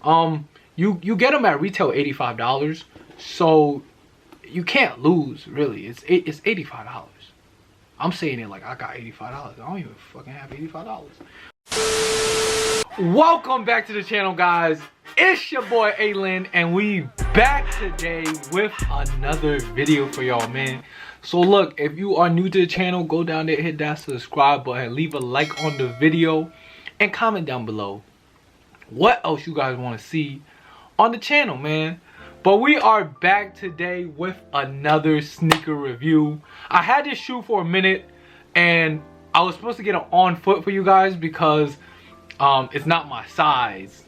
You get them at retail $85, so you can't lose really. It's $85. I'm saying it like I got $85. I don't even fucking have $85. Welcome back to the channel, guys. It's your boy ALin, and we back today with another video for y'all, man. So look, if you are new to the channel, go down there, hit that subscribe button, leave a like on the video, and comment down below what else you guys want to see on the channel, man. But we are back today with another sneaker review. I had this shoe for a minute, and I was supposed to get it on foot for you guys because it's not my size.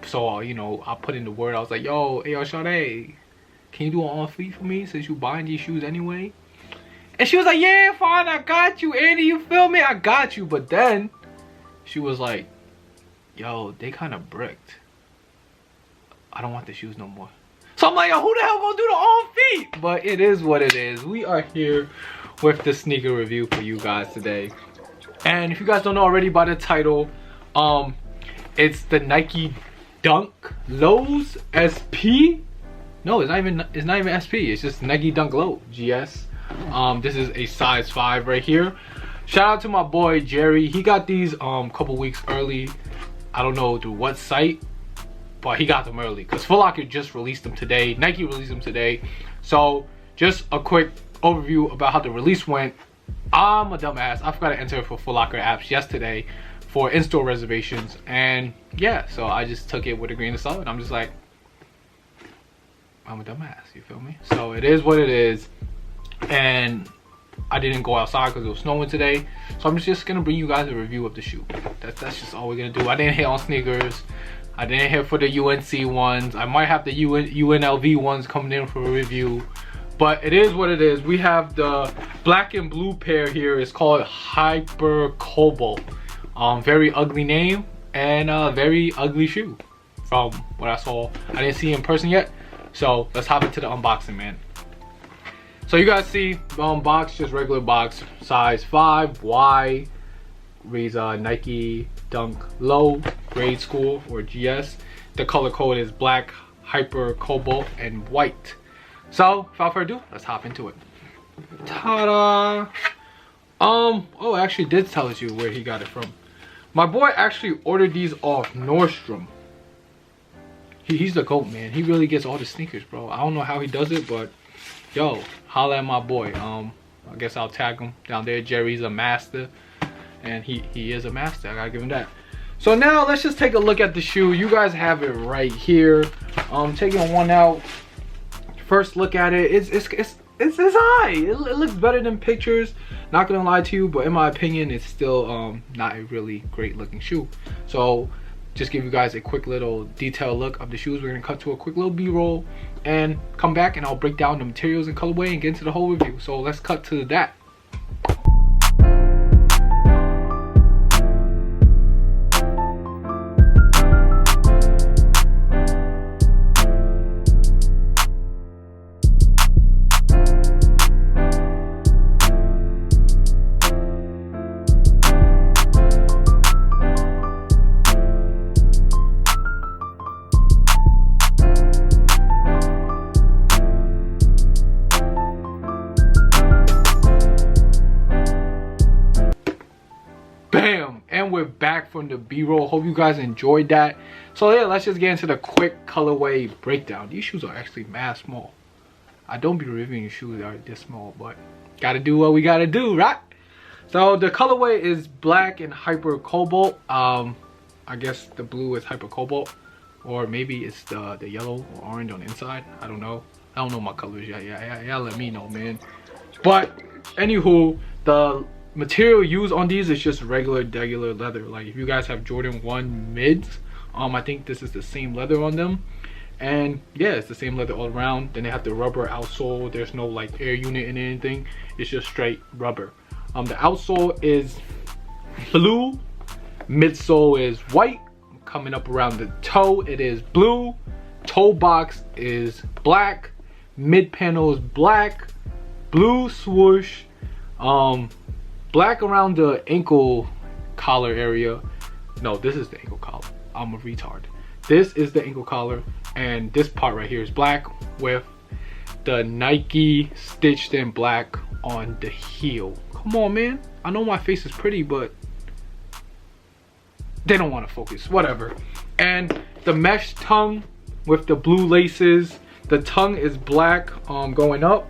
So you know, I put in the word. I was like, yo Sade, can you do it on feet for me since you buying these shoes anyway? And she was like, yeah, fine, I got you, Andy, you feel me? I got you. But then she was like, yo, they kind of bricked. I don't want the shoes no more. So I'm like, yo, who the hell gonna do the on feet? But it is what it is. We are here with the sneaker review for you guys today. And if you guys don't know already by the title, it's the Nike Dunk Low's SP. No, it's not even SP. It's just Nike Dunk Low GS. This is a size 5 right here. Shout out to my boy Jerry. He got these couple weeks early. I don't know through what site, but he got them early because Foot Locker just released them today. Nike released them today. So just a quick overview about how the release went. I'm a dumbass. I forgot to enter for Foot Locker apps yesterday for in-store reservations, and yeah, so I just took it with a grain of salt, and I'm just like, I'm a dumbass, you feel me? So it is what it is, and I didn't go outside because it was snowing today, so I'm just gonna bring you guys a review of the shoe. That's just all we're gonna do. I didn't hit on sneakers. I didn't hit for the UNC ones. I might have the UNLV ones coming in for a review, but it is what it is. We have the black and blue pair here. It's called Hyper Cobalt. Very ugly name and a very ugly shoe from what I saw. I didn't see it in person yet, so let's hop into the unboxing, man. So you guys see box, just regular box, size 5Y, reads Nike Dunk Low grade school or GS. The color code is black, hyper cobalt, and white. So without further ado, let's hop into it. Ta-da! Oh, it actually did tell us you where he got it from. My boy actually ordered these off Nordstrom. He's the GOAT, man. He really gets all the sneakers, bro. I don't know how he does it, but yo, holla at my boy. I guess I'll tag him down there. Jerry's a master, and he is a master. I gotta give him that. So now let's just take a look at the shoe. You guys have it right here. Taking one out. First look at it. It's high. It looks better than pictures. Not gonna lie to you, but in my opinion, it's still not a really great looking shoe. So just give you guys a quick little detailed look of the shoes. We're gonna cut to a quick little B-roll and come back, and I'll break down the materials and colorway and get into the whole review. So let's cut to that. Bam! And we're back from the B-roll. Hope you guys enjoyed that. So yeah, let's just get into the quick colorway breakdown. These shoes are actually mad small. I don't be reviewing shoes that are this small, but gotta do what we gotta do, right? So the colorway is black and hyper cobalt. I guess the blue is hyper cobalt, or maybe it's the yellow or orange on the inside. I don't know. I don't know my colors yet. Yeah, let me know, man. But anywho, the material used on these is just regular leather. Like if you guys have Jordan 1 mids, I think this is the same leather on them, and yeah, it's the same leather all around. Then they have the rubber outsole. There's no like air unit in anything. It's just straight rubber. The outsole is blue, midsole is white. Coming up around the toe, it is blue. Toe box is black. Mid panel is black. Blue swoosh. Black around the ankle collar area. No, this is the ankle collar. I'm a retard. this is the ankle collar, and this part right here is black with the Nike stitched in black on the heel. Come on, man. I know my face is pretty, but they don't want to focus. Whatever. And the mesh tongue with the blue laces. The tongue is black going up,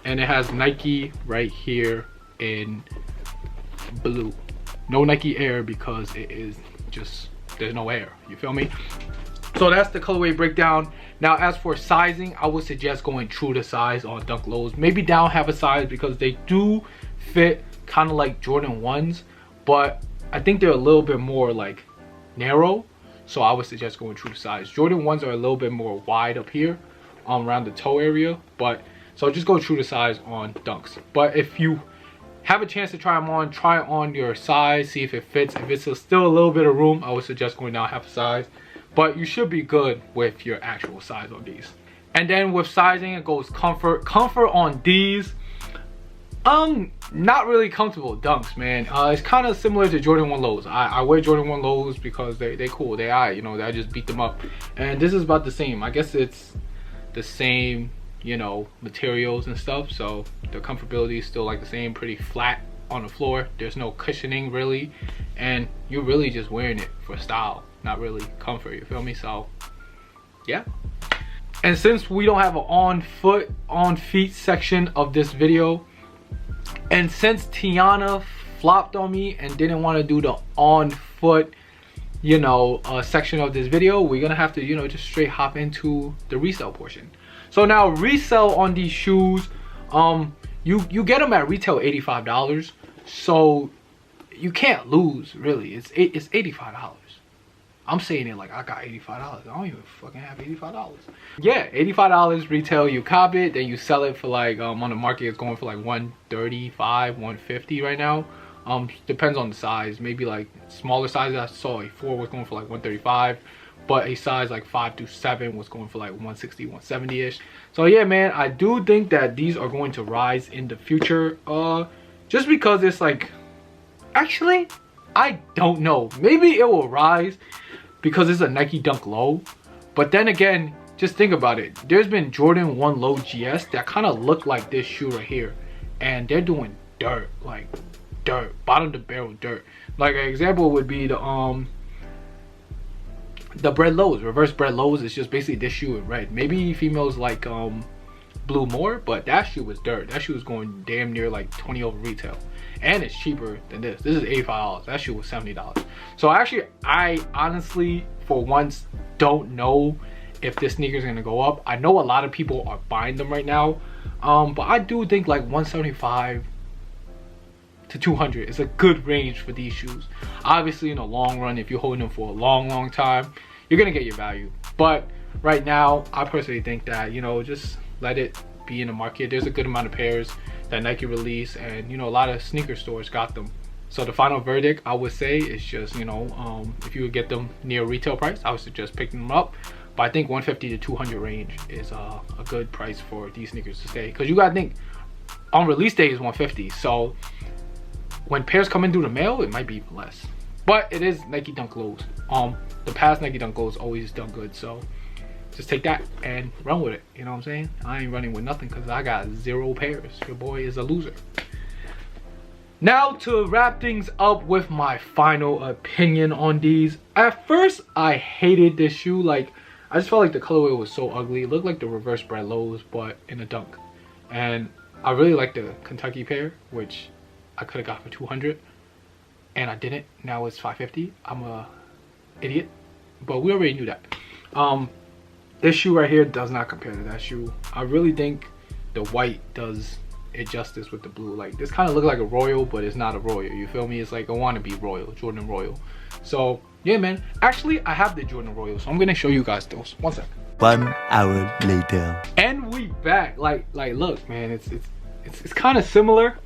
and it has Nike right here in blue. No Nike Air because it is just, there's no air. You feel me? So that's the colorway breakdown. Now as for sizing, I would suggest going true to size on Dunk Lows. Maybe down half a size because they do fit kind of like Jordan 1s, but I think they're a little bit more like narrow. So I would suggest going true to size. Jordan 1s are a little bit more wide up here around the toe area, but so just go true to size on Dunks. But if you have a chance to try them on, try it on your size, see if it fits. If it's still a little bit of room, I would suggest going down half a size. But you should be good with your actual size on these. And then with sizing, it goes comfort. Comfort on these, not really comfortable Dunks, man. It's kind of similar to Jordan 1 lows. I wear Jordan 1 lows because they cool. They alright, you know. I just beat them up. And this is about the same. I guess it's the same, you know, materials and stuff. So the comfortability is still like the same, pretty flat on the floor. There's no cushioning really, and you're really just wearing it for style, not really comfort. You feel me? So yeah. And since we don't have an on foot, on feet section of this video, and since Tiana flopped on me and didn't want to do the on foot, you know, section of this video, we're gonna have to, you know, just straight hop into the resale portion. So now resale on these shoes, you get them at retail $85, so you can't lose really. It's $85. I'm saying it like I got $85. I don't even fucking have $85. Yeah, $85 retail. You cop it, then you sell it for like on the market it's going for like $135, $150 right now. Depends on the size. Maybe like smaller sizes, I saw a 4 was going for like $135, but a size like 5 to 7 was going for like $160, $170-ish. So yeah, man, I do think that these are going to rise in the future. Just because it's like, actually, I don't know. Maybe it will rise because it's a Nike Dunk Low. But then again, just think about it. There's been Jordan 1 Low GS that kind of look like this shoe right here, and they're doing dirt, like dirt, bottom of the barrel dirt. Like an example would be the bread lows, reverse bread lows. Is just basically this shoe in red. Maybe females like blue more, but that shoe was dirt. That shoe was going damn near like 20 over retail, and it's cheaper than this. This is $85. That shoe was $70. So actually, I honestly for once don't know if this sneaker is gonna go up. I know a lot of people are buying them right now, but I do think like 175 to 200 is a good range for these shoes. Obviously in the long run, if you're holding them for a long time, you're gonna get your value. But right now, I personally think that, you know, just let it be in the market. There's a good amount of pairs that Nike released, and you know, a lot of sneaker stores got them. So the final verdict I would say is just, you know, if you would get them near retail price, I would suggest picking them up. But I think 150 to 200 range is a good price for these sneakers to stay, because you gotta think on release day is 150. So when pairs come in through the mail, it might be even less. But it is Nike Dunk Lows. The past Nike Dunk Lows always done good, so just take that and run with it. You know what I'm saying? I ain't running with nothing because I got 0 pairs. Your boy is a loser. Now to wrap things up with my final opinion on these. At first, I hated this shoe. Like, I just felt like the colorway was so ugly. It looked like the reverse bread lows, but in a dunk. And I really like the Kentucky pair, which I could have got for 200, and I didn't. Now it's 550. I'm a idiot, but we already knew that. This shoe right here does not compare to that shoe. I really think the white does it justice with the blue. Like, this kind of look like a Royal, but it's not a Royal. You feel me? It's like a wannabe Royal, Jordan Royal. So yeah, man. Actually, I have the Jordan Royal, so I'm gonna show you guys those. 1 second. 1 hour later. And we back. Like look, man. It's kind of similar,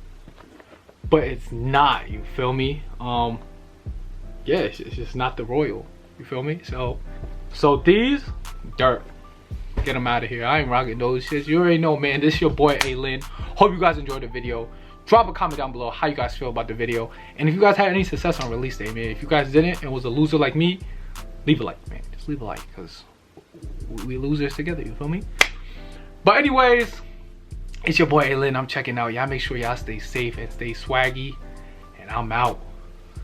but it's not. You feel me? Yeah, it's just not the Royal. You feel me? So these dirt. Get them out of here. I ain't rocking those shits. You already know, man. This is your boy ALin. Hope you guys enjoyed the video. Drop a comment down below how you guys feel about the video, and if you guys had any success on release day, man. If you guys didn't and was a loser like me, leave a like, man. Just just leave a like, because we losers together, you feel me? But anyways, it's your boy ALin. I'm checking out. Y'all make sure y'all stay safe and stay swaggy, and I'm out.